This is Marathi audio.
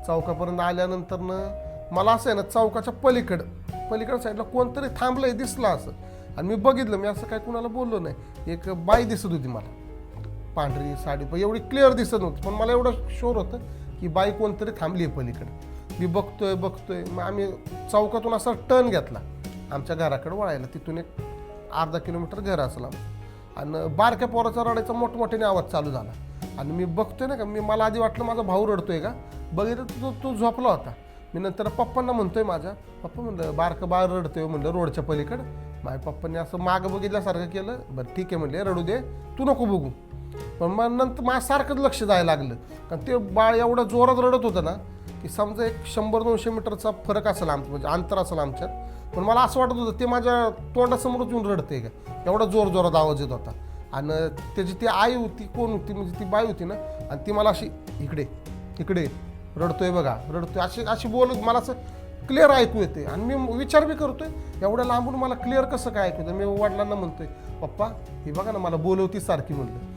चौकापर्यंत आल्यानंतरनं मला असं आहे ना, चौकाच्या पलीकडं साईडला कोणतरी थांबलंय दिसलं असं. आणि मी बघितलं, मी असं काय कुणाला बोललो नाही. एक बाई दिसत होती मला, पांढरी साडी, पण एवढी क्लिअर दिसत नव्हती, पण मला एवढं शुअर होतं की बाई कोणतरी थांबली आहे पलीकडे. मी बघतोय. मग आम्ही चौकातून असा टर्न घेतला आमच्या घराकडे वळायला. तिथून एक अर्धा किलोमीटर घर असलं आणि बारक्या पोराचा रडायचा मोठमोठ्याने आवाज चालू झाला. आणि मी बघतोय ना का, मला आधी वाटलं माझा भाऊ रडतोय का, बघितलं तो झोपला होता. मी नंतर पप्पांना म्हणतोय, माझ्या पप्पा म्हणलं बारकं बाळ रडतोय म्हणलं रोडच्या पलीकडं. माझ्या पप्पांनी असं मागं बघितल्यासारखं केलं. बरं ठीक आहे म्हणले, रडू दे, तू नको बघू. पण मग नंतर माझ्यासारखंच लक्ष जायला लागलं, कारण ते बाळ एवढं जोरात रडत होतं ना की समजा एक 100-200 मीटरचा फरक असेल म्हणजे अंतर असेल आमच्यात. पण मला असं वाटत होतं ते माझ्या तोंडासमोरच येऊन रडते का, एवढा जोरात आवाज येत होता. आणि त्याची ती आई होती, कोण होती म्हणजे ती बाई होती ना, आणि ती मला अशी इकडे रडतोय बघा, रडतोय अशी बोलत मला असं क्लिअर ऐकू येते. आणि मी विचार बी करतोय, एवढ्या लांबून मला क्लिअर कसं काय ऐकू येतं. मी वडिलांना म्हणतोय, पप्पा हे बघा ना, मला बोलवती सारखी म्हणलं.